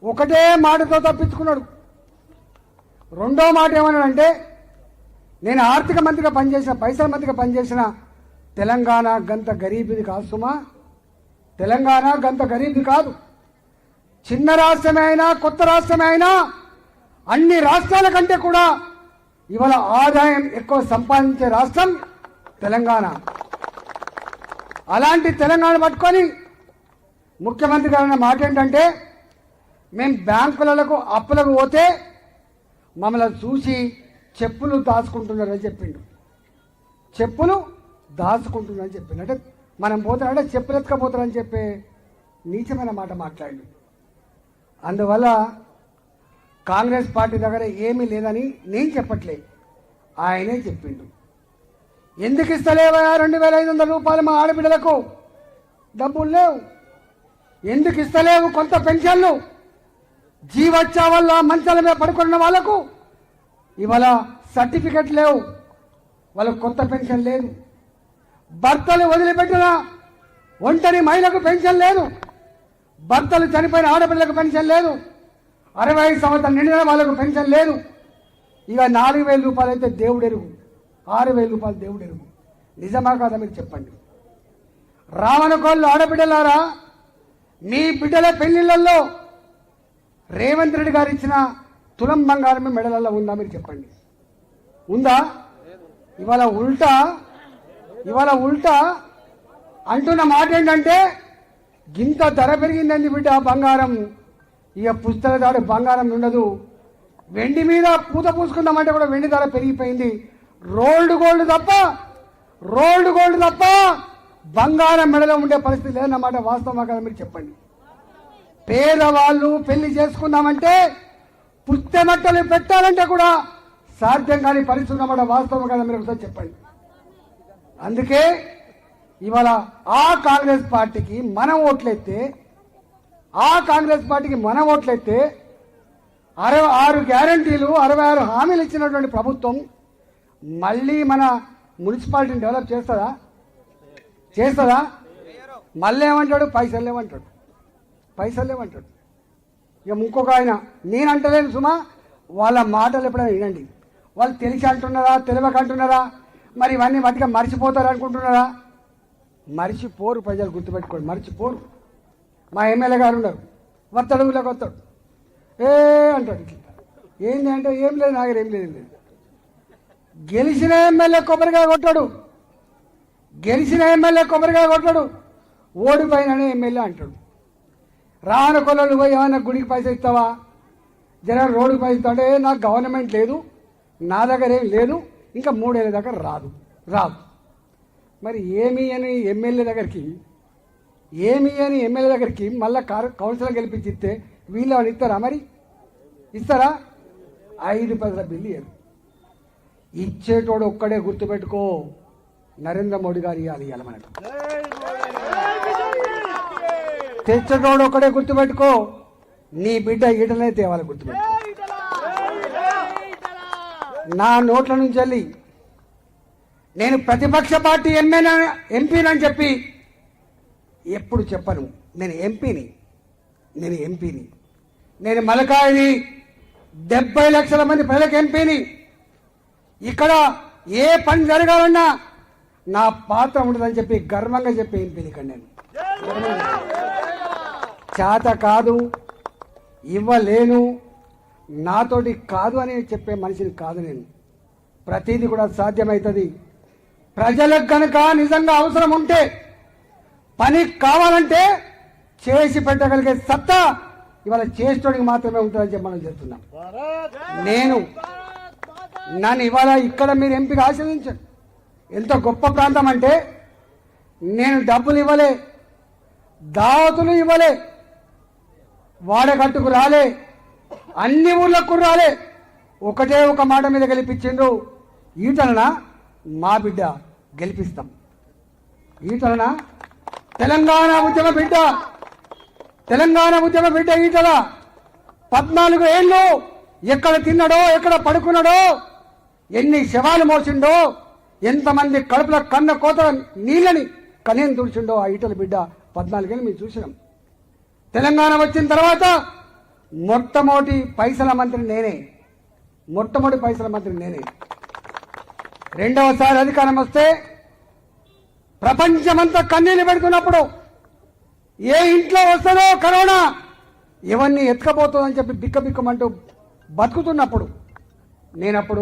ఒకటే మాటతో తప్పించుకున్నాడు. రెండో మాట ఏమన్నాడంటే, నేను ఆర్థిక మంత్రిగా పనిచేసిన, పైసల మంత్రిగా పనిచేసిన తెలంగాణ గంత గరీబిది కాదు సుమా, తెలంగాణ గంత గరీబిది కాదు. చిన్న రాష్ట్రమే అయినా కొత్త రాష్ట్రమే అయినా అన్ని రాష్ట్రాల కంటే కూడా ఇవాళ ఆదాయం ఎక్కువ సంపాదించే రాష్ట్రం తెలంగాణ. అలాంటి తెలంగాణ పట్టుకొని ముఖ్యమంత్రి గారు అన్న మాట ఏంటంటే, మేము బ్యాంకులకు అప్పులకు పోతే మమ్మల్ని చూసి చెప్పులు దాచుకుంటున్నారని చెప్పిండు. చెప్పులు దాచుకుంటున్నారని చెప్పిండు అంటే మనం పోతారంటే చెప్పులు ఎత్తుకపోతారని చెప్పే నీచమైన మాట మాట్లాడిండు. అందువల్ల కాంగ్రెస్ పార్టీ దగ్గర ఏమీ లేదని నేను చెప్పట్లే, ఆయనే చెప్పిండు. ఎందుకు ఇస్తలేవా 2,500 రూపాయలు మా ఆడబిడ్డలకు? డబ్బులు లేవు. ఎందుకు ఇస్తలేవు కొంత పెన్షన్లు? జీవచ్చా వల్ల మంచాల మీద పడుకున్న వాళ్ళకు ఇవాళ సర్టిఫికెట్ లేవు, వాళ్ళకు కొత్త పెన్షన్ లేదు. భర్తలు వదిలిపెట్టిన ఒంటరి మహిళకు పెన్షన్ లేదు, భర్తలు చనిపోయిన ఆడపిల్లలకు పెన్షన్ లేదు, 65 సంవత్సరాలు నిండిన వాళ్ళకు పెన్షన్ లేదు. ఇక 4,000 రూపాయలు అయితే దేవుడెరుగు, 6,000 రూపాయలు దేవుడెరుగు. నిజమా కాదా మీరు చెప్పండి. రావణకోళ్ళు ఆడబిడ్డలారా, మీ బిడ్డల పెళ్లిళ్లలో రేవంత్ రెడ్డి గారు ఇచ్చిన తులం బంగారం మెడలలో ఉందా మీరు చెప్పండి? ఉందా? ఇవాళ ఉల్టా అంటున్న మాట ఏంటంటే, గింత ధర పెరిగిందండి బిడ్డ బంగారం, ఇక పుస్తక దాడు బంగారం ఉండదు, వెండి మీద పూత పూసుకుందామంటే కూడా వెండి ధర పెరిగిపోయింది, రోల్డ్ గోల్డ్ తప్ప బంగారం మెడలో ఉండే పరిస్థితి లేదన్నమాట. వాస్తవమా కదా మీరు చెప్పండి. పేదవాళ్ళు పెళ్లి చేసుకుందామంటే పుస్తమట్టలు పెట్టాలంటే కూడా సాధ్యం కాని పరిస్థితి ఉన్నమాట. వాస్తవం కదా మీరు ఒకసారి చెప్పండి. అందుకే ఇవాళ ఆ కాంగ్రెస్ పార్టీకి మనం ఓట్లయితే 66 గ్యారంటీలు 66 హామీలు ఇచ్చినటువంటి ప్రభుత్వం మళ్ళీ మన మున్సిపాలిటీని డెవలప్ చేస్తుందా? మళ్ళీ ఏమంటాడు? పైసలు లేవంటాడు. ఇక ఇంకొక ఆయన, నేను అంటలేను సుమా, వాళ్ళ మాటలు ఎప్పుడైనా వినండి. వాళ్ళు తెలిసి అంటున్నారా తెలియక అంటున్నారా? మరి ఇవన్నీ వాటిగా మర్చిపోతారు అనుకుంటున్నారా? మర్చిపోరు, ప్రజలు గుర్తుపెట్టుకోండి, మర్చిపోరు. మా ఎమ్మెల్యే గారు ఉన్నారు, వస్తాడు ఊళ్ళోకి వస్తాడు, అంటాడు. ఏంది అంటే ఏం లేదు, నాగర్ ఏం లేదు. గెలిచిన ఎమ్మెల్యే కొబ్బరికాయ కొట్టాడు, ఓడిపోయిననే ఎమ్మెల్యే అంటాడు. రాను కొల్లలు పోయి ఏమన్నా గుడికి పైసలు ఇస్తావా, జనం రోడ్డుకి పైసలు ఇస్తా అంటే నాకు గవర్నమెంట్ లేదు, నా దగ్గర ఏం లేదు, ఇంకా 3 ఏళ్ళ దగ్గర రాదు. మరి ఏమి అని ఎమ్మెల్యే దగ్గరికి మళ్ళీ కౌన్సిలర్ గెలిపించి ఇస్తే వీళ్ళు అని ఇస్తారా? మరి ఇస్తారా? 5 పైసల బిల్లు ఇయ్యరు. ఇచ్చేటోడు ఒక్కడే గుర్తుపెట్టుకో, నరేంద్ర మోడీ గారు ఇవ్వాలి మనకు. తెచ్చేటోడు ఒక్కడే గుర్తుపెట్టుకో, నీ బిడ్డ ఈటలనే తేవాలి గుర్తుపెట్టుకో. నా నోట్ల నుంచి వెళ్ళి నేను ప్రతిపక్ష పార్టీ ఎంపీనని చెప్పి ఎప్పుడు చెప్పను. నేను ఎంపీని, నేను మలకాయని, 70 లక్షల మంది ప్రజలకు ఎంపీని. ఇక్కడ ఏ పని జరగాలన్నా నా పాత్ర ఉండదని చెప్పి గర్వంగా చెప్పే ఎంపీని ఇక్కడ నేను. చేత కాదు, ఇవ్వలేను, నాతోటి కాదు అని చెప్పే మనిషిని కాదు నేను. ప్రతిదీ కూడా సాధ్యమవుతుంది. ప్రజలకు కనుక నిజంగా అవసరం ఉంటే, పని కావాలంటే చేసి పెట్టగలిగే సత్తా ఇవాళ చేసేటోడికి మాత్రమే ఉంటుందని చెప్పి మనం చెప్తున్నాం. నన్ను ఇవాళ ఇక్కడ మీరు ఎంపీగా ఆశీర్వదించండి. ఎంత గొప్ప ప్రాంతం అంటే, నేను డబ్బులు ఇవ్వలే, దావతులు ఇవ్వలే, వాడగట్టుకు రాలే, అన్ని ఊర్లకు రాలే, ఒకటే ఒక మాట మీద గెలిపించిండ్రు. ఈటలన మా బిడ్డ గెలిపిస్తాం. ఈటలన తెలంగాణ ఉద్యమ బిడ్డ ఈటల 14 ఏళ్ళు ఎక్కడ తిన్నాడో, ఎక్కడ పడుకున్నాడో, ఎన్ని శవాలు మోసిండో, ఎంతమంది కడుపుల కన్న కోత నీళ్ళని కనేం తుడిచిండో ఆ ఈటల బిడ్డ 14 ఏళ్ళు మేము చూసినాం. తెలంగాణ వచ్చిన తర్వాత మొట్టమొదటి పైసల మంత్రి నేనే. మొట్టమొదటి పైసల మంత్రి నేనే. రెండవసారి అధికారం వస్తే ప్రపంచమంతా కన్నీళ్లు పెడుతున్నప్పుడు, ఏ ఇంట్లో వస్తుందో కరోనా, ఎవరిని ఎత్తుకపోతుందని చెప్పి బిక్కబిక్కమంటూ బతుకుతున్నప్పుడు, నేనప్పుడు